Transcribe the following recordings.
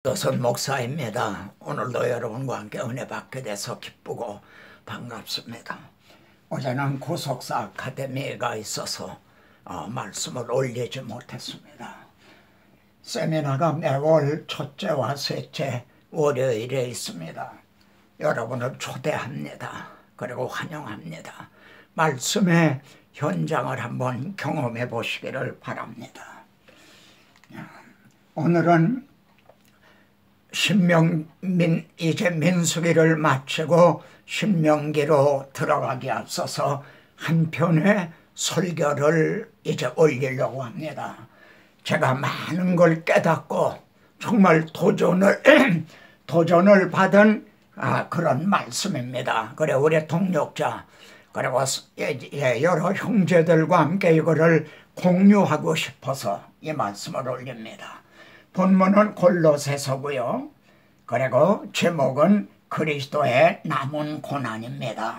도선 목사입니다. 오늘도 여러분과 함께 은혜 받게 돼서 기쁘고 반갑습니다. 어제는 구속사 아카데미가 있어서 말씀을 올리지 못했습니다. 세미나가 매월 첫째와 셋째 월요일에 있습니다. 여러분을 초대합니다. 그리고 환영합니다. 말씀의 현장을 한번 경험해 보시기를 바랍니다. 오늘은 이제 민수기를 마치고 신명기로 들어가기 앞서서 한 편의 설교를 이제 올리려고 합니다. 제가 많은 걸 깨닫고 정말 도전을 받은 그런 말씀입니다. 그래 우리 동력자 그리고 여러 형제들과 함께 이거를 공유하고 싶어서 이 말씀을 올립니다. 본문은 골로새서고요. 그리고 제목은 그리스도의 남은 고난입니다.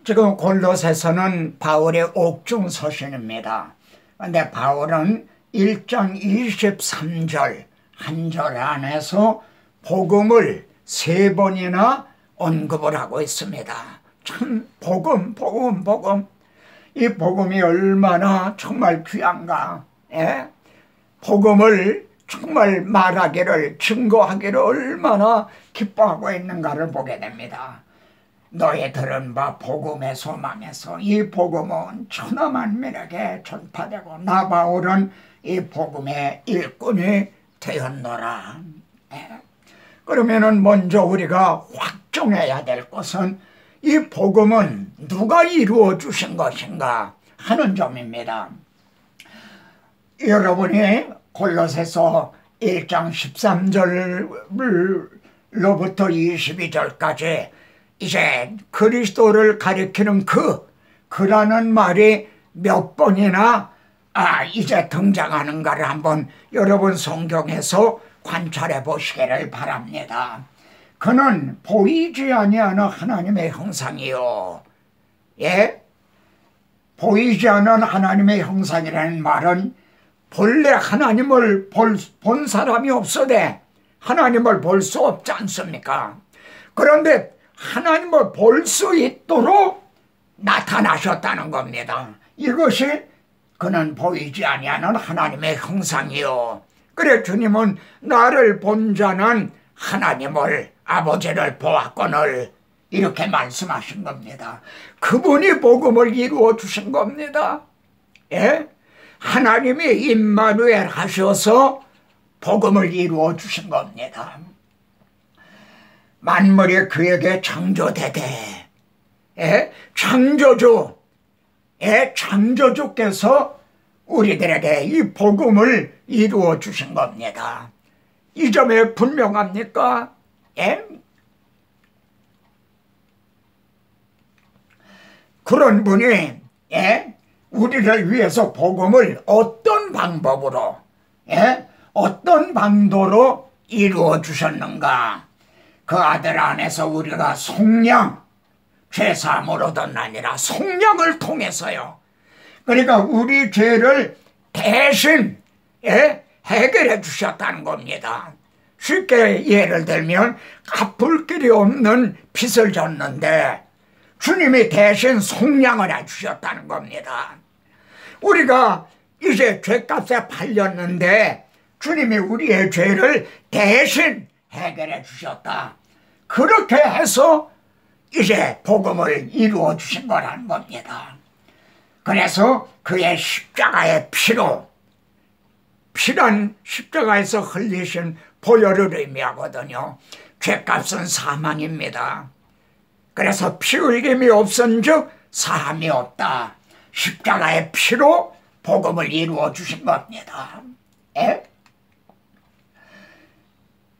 지금 골로새서는 바울의 옥중 서신입니다. 그런데 바울은 1장 23절 한 절 안에서 복음을 3번이나 언급을 하고 있습니다. 참 복음. 이 복음이 얼마나 정말 귀한가. 예? 복음을 정말 말하기를 증거하기를 얼마나 기뻐하고 있는가를 보게 됩니다. 너희 들은 바 복음의 소망에서 이 복음은 천하만민에게 전파되고 나 바울은 이 복음의 일꾼이 되었노라. 그러면은 먼저 우리가 확정해야 될 것은 이 복음은 누가 이루어 주신 것인가 하는 점입니다. 여러분이 골로새서 1장 13절로부터 22절까지 이제 그리스도를 가리키는 그라는 말이 몇 번이나 이제 등장하는가를 한번 여러분 성경에서 관찰해 보시기를 바랍니다. 그는 보이지 아니하는 하나님의 형상이요. 예? 보이지 않는 하나님의 형상이라는 말은 본래 하나님을 본 사람이 없어도 하나님을 볼 수 없지 않습니까? 그런데 하나님을 볼 수 있도록 나타나셨다는 겁니다. 이것이 그는 보이지 아니하는 하나님의 형상이요. 그래 주님은 나를 본 자는 하나님을 아버지를 보았거늘 이렇게 말씀하신 겁니다. 그분이 복음을 이루어 주신 겁니다. 예? 하나님이 임마누엘 하셔서 복음을 이루어 주신 겁니다. 만물이 그에게 창조되되 창조주 창조주께서 우리들에게 이 복음을 이루어 주신 겁니다. 이 점에 분명합니까? 그런 분이 우리를 위해서 복음을 어떤 방법으로 어떤 방도로 이루어 주셨는가. 그 아들 안에서 우리가 속량 죄사함을 얻었나니라. 속량을 통해서요. 그러니까 우리 죄를 대신 해결해 주셨다는 겁니다. 쉽게 예를 들면 갚을 길이 없는 빚을 졌는데 주님이 대신 속량을 해주셨다는 겁니다. 우리가 이제 죄값에 팔렸는데 주님이 우리의 죄를 대신 해결해 주셨다. 그렇게 해서 이제 복음을 이루어 주신 거라는 겁니다. 그래서 그의 십자가의 피란 십자가에서 흘리신 보혈을 의미하거든요. 죄값은 사망입니다. 그래서 피 흘림이 없은즉 사함이 없다. 십자가의 피로 복음을 이루어 주신 겁니다.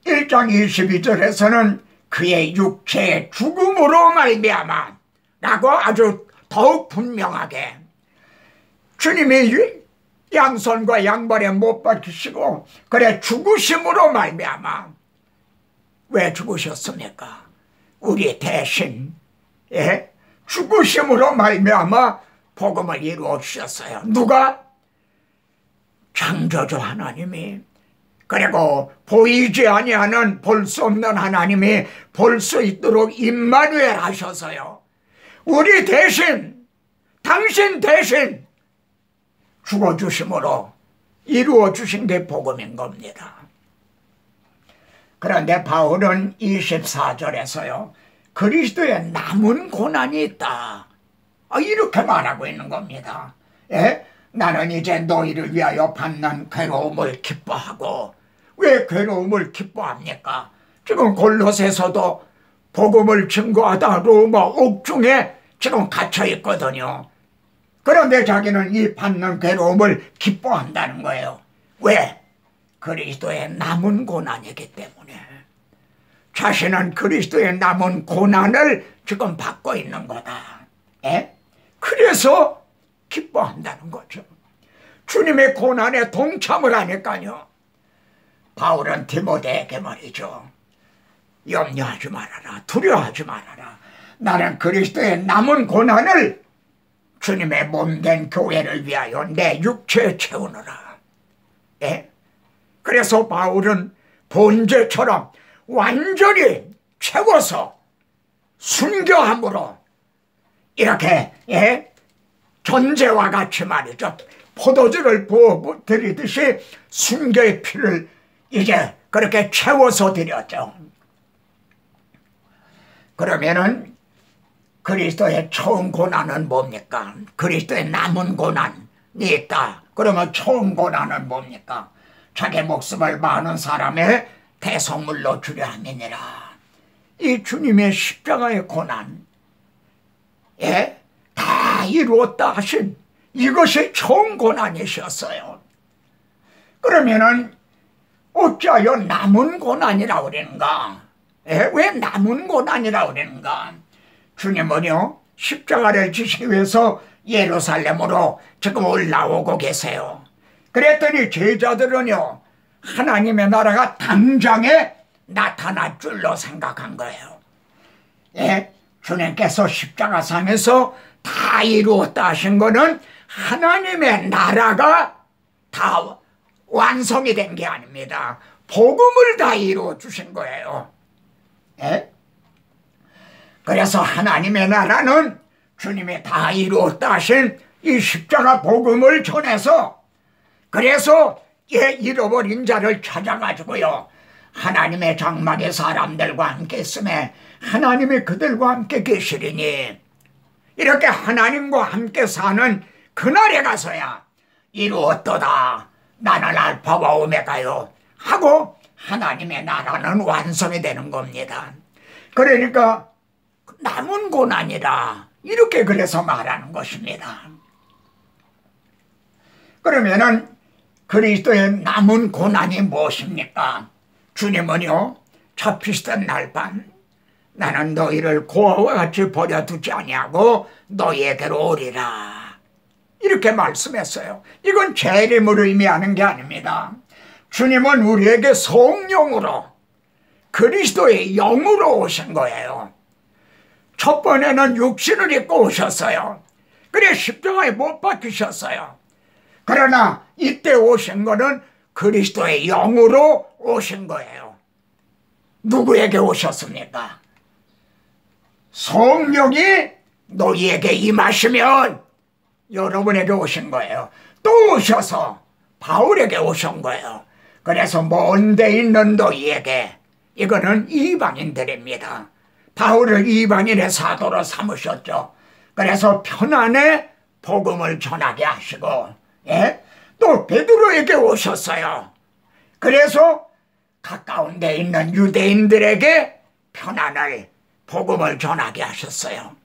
1장 22절에서는 그의 육체의 죽음으로 말미암아 라고 아주 더욱 분명하게 주님이 양손과 양발에 못 박히시고 그래 죽으심으로 말미암아. 왜 죽으셨습니까? 우리 대신 죽으심으로 말미암아 복음을 이루어 주셨어요. 누가? 창조주 하나님이 그리고 보이지 아니하는 볼 수 없는 하나님이 볼 수 있도록 임마누엘 하셔서요, 우리 대신, 당신 대신 죽어주심으로 이루어주신 게 복음인 겁니다. 그런데 바울은 24절에서요 그리스도의 남은 고난이 있다, 이렇게 말하고 있는 겁니다. 예? 나는 이제 너희를 위하여 받는 괴로움을 기뻐하고. 왜 괴로움을 기뻐합니까? 지금 골로새서도 복음을 증거하다 로마 옥중에 지금 갇혀 있거든요. 그런데 자기는 이 받는 괴로움을 기뻐한다는 거예요. 왜? 그리스도의 남은 고난이기 때문에. 자신은 그리스도의 남은 고난을 지금 받고 있는 거다. 예? 그래서 기뻐한다는 거죠. 주님의 고난에 동참을 하니까요. 바울은 디모데에게 말이죠. 염려하지 말아라. 두려워하지 말아라. 나는 그리스도의 남은 고난을 주님의 몸된 교회를 위하여 내 육체에 채우느라. 예? 그래서 바울은 번제처럼 완전히 채워서 순교함으로 이렇게, 예? 전제와 같이 말이죠. 포도주를 부어드리듯이 순교의 피를 이제 그렇게 채워서 드렸죠. 그러면은 그리스도의 처음 고난은 뭡니까? 그리스도의 남은 고난이 있다. 그러면 처음 고난은 뭡니까? 자기 목숨을 많은 사람의 대속물로 주려 함이니라. 이 주님의 십자가의 고난, 예? 다 이루었다 하신 이것이 처음 고난이셨어요. 그러면은 어찌하여 남은 고난이라고 그러는가? 예? 왜 남은 고난이라고 그러는가? 주님은요 십자가를 지시기 위해서 예루살렘으로 지금 올라오고 계세요. 그랬더니 제자들은요 하나님의 나라가 당장에 나타날 줄로 생각한 거예요. 예? 주님께서 십자가상에서 다 이루었다 하신 거는 하나님의 나라가 다 완성이 된 게 아닙니다. 복음을 다 이루어 주신 거예요. 예? 그래서 하나님의 나라는 주님이 다 이루었다 하신 이 십자가 복음을 전해서, 그래서 잃어버린 자를 찾아가지고요 하나님의 장막의 사람들과 함께 있음에 하나님이 그들과 함께 계시리니, 이렇게 하나님과 함께 사는 그날에 가서야 이루었도다 나는 알파와 오메가요 하고 하나님의 나라는 완성이 되는 겁니다. 그러니까 남은 고난이라 이렇게 그래서 말하는 것입니다. 그러면은 그리스도의 남은 고난이 무엇입니까? 주님은요 잡히시던 날 밤 나는 너희를 고아와 같이 버려두지 아니하고 너희에게로 오리라 이렇게 말씀했어요. 이건 재림을 의미하는 게 아닙니다. 주님은 우리에게 성령으로 그리스도의 영으로 오신 거예요. 첫 번에는 육신을 입고 오셨어요. 그래 십자가에 못 박히셨어요. 그러나 이때 오신 거는 그리스도의 영으로 오신 거예요. 누구에게 오셨습니까? 성령이 너희에게 임하시면 여러분에게 오신 거예요. 또 오셔서 바울에게 오신 거예요. 그래서 먼 데 있는 너희에게, 이거는 이방인들입니다. 바울을 이방인의 사도로 삼으셨죠. 그래서 편안에 복음을 전하게 하시고, 예? 또 베드로에게 오셨어요. 그래서 가까운 데 있는 유대인들에게 편안을 복음을 전하게 하셨어요.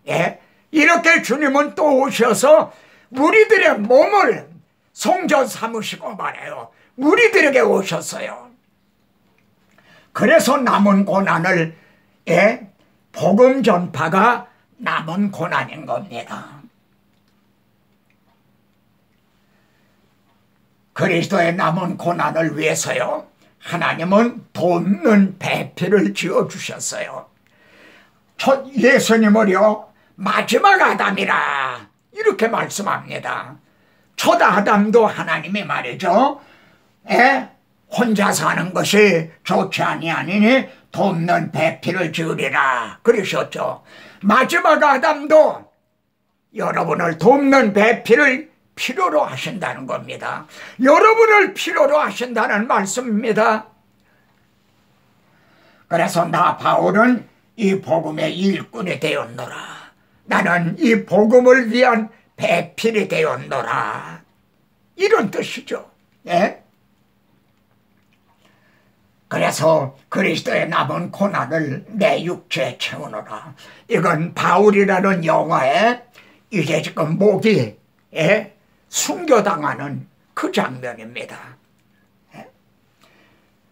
예? 이렇게 주님은 또 오셔서 우리들의 몸을 성전 삼으시고 말해요. 우리들에게 오셨어요. 그래서 남은 고난을, 예? 복음 전파가 남은 고난인 겁니다. 그리스도의 남은 고난을 위해서요 하나님은 돕는 배필을 지어주셨어요. 예수님을요 마지막 아담이라 이렇게 말씀합니다. 첫 아담도 하나님이 말이죠 혼자 사는 것이 좋지 아니하니 돕는 배필을 지으리라 그러셨죠. 마지막 아담도 여러분을 돕는 배필을 필요로 하신다는 겁니다. 여러분을 필요로 하신다는 말씀입니다. 그래서 나 바울은 이 복음의 일꾼이 되었노라. 나는 이 복음을 위한 배필이 되었노라. 이런 뜻이죠. 예? 그래서 그리스도의 남은 고난을 내 육체에 채우노라. 이건 바울이라는 영화에 이제 지금 목이 순교당하는 그 장면입니다.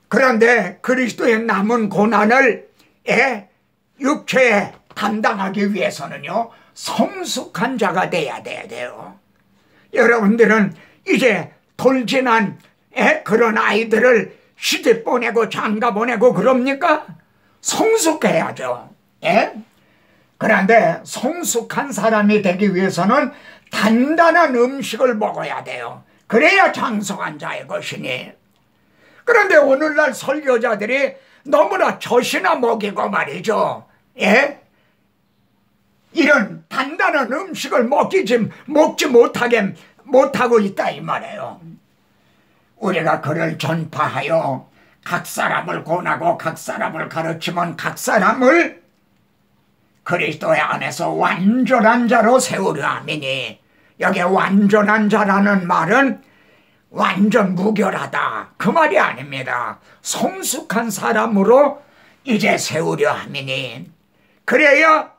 그런데 그리스도의 남은 고난을 육체에 감당하기 위해서는요, 성숙한 자가 돼야 돼요. 여러분들은 이제 돌진한 그런 아이들을 시집 보내고 장가 보내고 그럽니까? 성숙해야죠. 그런데 성숙한 사람이 되기 위해서는 단단한 음식을 먹어야 돼요. 그래야 장성한 자의 것이니. 그런데 오늘날 설교자들이 너무나 젖이나 먹이고 말이죠. 이런 단단한 음식을 먹지 못하고 있다 이 말이에요. 우리가 그를 전파하여 각 사람을 권하고 각 사람을 가르치면 각 사람을 그리스도의 안에서 완전한 자로 세우려 함이니, 여기 완전한 자라는 말은 완전 무결하다 그 말이 아닙니다. 성숙한 사람으로 이제 세우려 함이니, 그래야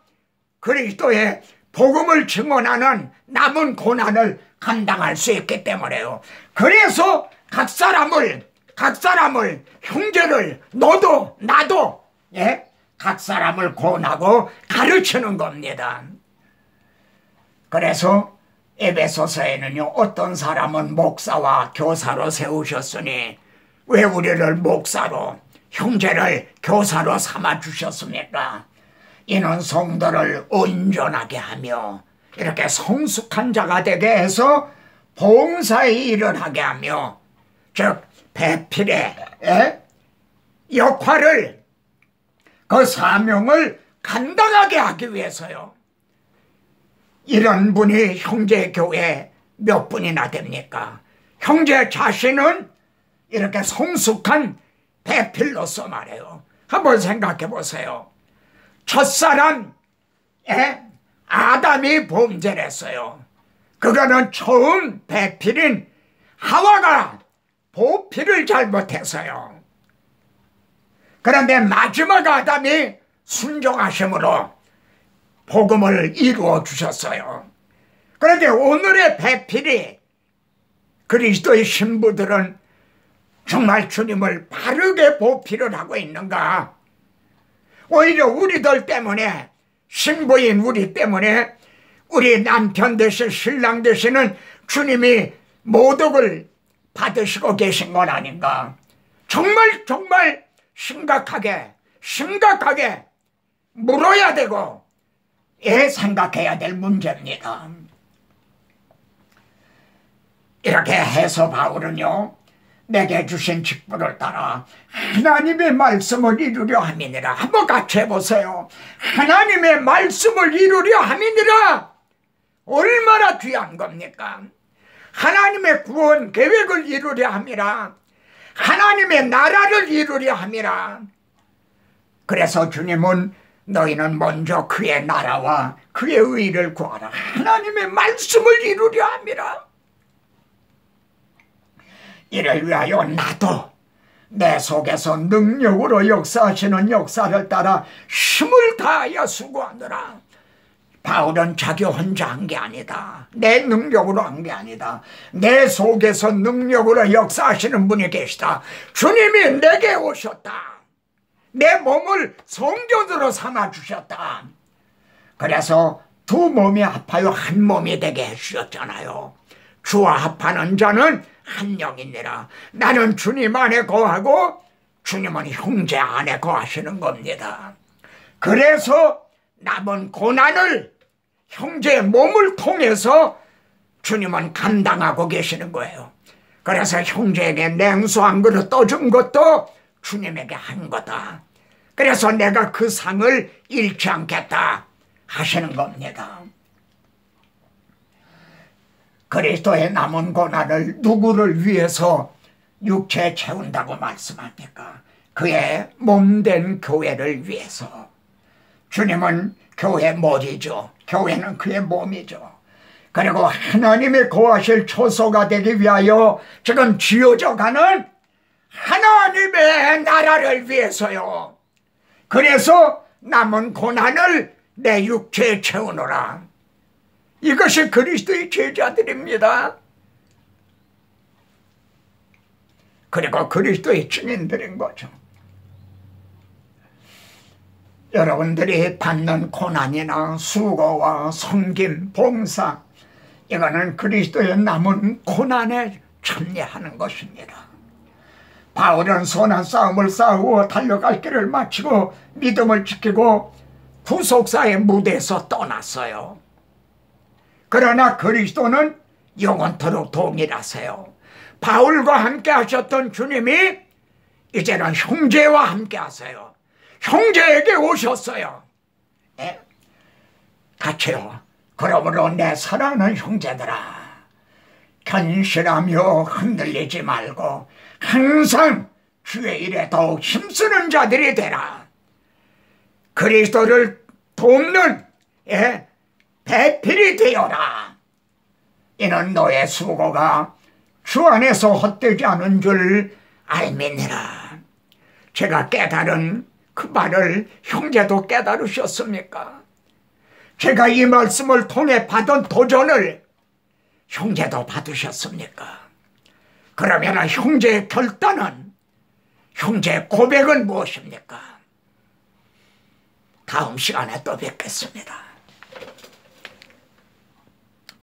그리스도의 복음을 증언하는 남은 고난을 감당할 수 있기 때문에요. 그래서 각 사람을 형제를 너도 나도 각 사람을 권하고 가르치는 겁니다. 그래서 에베소서에는요, 어떤 사람은 목사와 교사로 세우셨으니 왜 우리를 목사로 형제를 교사로 삼아 주셨습니까? 이는 성도를 온전하게 하며 이렇게 성숙한 자가 되게 해서 봉사의 일을 하게 하며, 즉 배필의 역할을, 그 사명을 감당하게 하기 위해서요. 이런 분이 형제 교회 몇 분이나 됩니까? 형제 자신은 이렇게 성숙한 배필로서 말해요. 한번 생각해 보세요. 첫사람 아담이 범죄를 했어요. 그거는 처음 배필인 하와가 보필을 잘못해서요. 그런데 마지막 아담이 순종하심으로 복음을 이루어 주셨어요. 그런데 오늘의 배필이 그리스도의 신부들은 정말 주님을 바르게 보필을 하고 있는가? 오히려 우리들 때문에, 신부인 우리 때문에 우리 남편 되신 신랑 되시는 주님이 모독을 받으시고 계신 건 아닌가? 정말 심각하게 물어야 되고 생각해야 될 문제입니다. 이렇게 해서 바울은요, 내게 주신 직분을 따라 하나님의 말씀을 이루려 함이니라. 한번 같이 해보세요. 하나님의 말씀을 이루려 함이니라. 얼마나 귀한 겁니까? 하나님의 구원 계획을 이루려 함이라. 하나님의 나라를 이루려 함이라. 그래서 주님은 너희는 먼저 그의 나라와 그의 의를 구하라. 하나님의 말씀을 이루려 함이라. 이를 위하여 나도 내 속에서 능력으로 역사하시는 역사를 따라 힘을 다하여 수고하느라. 바울은 자기 혼자 한 게 아니다. 내 능력으로 한 게 아니다. 내 속에서 능력으로 역사하시는 분이 계시다. 주님이 내게 오셨다. 내 몸을 성전으로 삼아 주셨다. 그래서 두 몸이 합하여 한 몸이 되게 해주셨잖아요. 주와 합하는 자는 한 영이니라. 나는 주님 안에 거하고 주님은 형제 안에 거하시는 겁니다. 그래서 남은 고난을 형제의 몸을 통해서 주님은 감당하고 계시는 거예요. 그래서 형제에게 냉수 한 그릇 떠준 것도 주님에게 한 거다. 그래서 내가 그 상을 잃지 않겠다 하시는 겁니다. 그리스도의 남은 고난을 누구를 위해서 육체에 채운다고 말씀합니까? 그의 몸된 교회를 위해서. 주님은 교회 머리죠. 교회는 그의 몸이죠. 그리고 하나님의 거하실 초소가 되기 위하여 지금 쥐어져가는 하나님의 나라를 위해서요. 그래서 남은 고난을 내 육체에 채우노라. 이것이 그리스도의 제자들입니다. 그리고 그리스도의 증인들인 거죠. 여러분들이 받는 고난이나 수고와 섬김, 봉사, 이거는 그리스도의 남은 고난에 참여하는 것입니다. 바울은 선한 싸움을 싸우고 달려갈 길을 마치고 믿음을 지키고 구속사의 무대에서 떠났어요. 그러나 그리스도는 영원토록 동일하세요. 바울과 함께 하셨던 주님이 이제는 형제와 함께 하세요. 형제에게 오셨어요. 예? 같이요. 그러므로 내 사랑하는 형제들아, 견실하며 흔들리지 말고 항상 주의 일에 더욱 힘쓰는 자들이 되라. 그리스도를 돕는 배필이 되어라. 이는 너의 수고가 주 안에서 헛되지 않은 줄 알미니라. 제가 깨달은 그 말을 형제도 깨달으셨습니까? 제가 이 말씀을 통해 받은 도전을 형제도 받으셨습니까? 그러면 형제의 결단은, 형제의 고백은 무엇입니까? 다음 시간에 또 뵙겠습니다.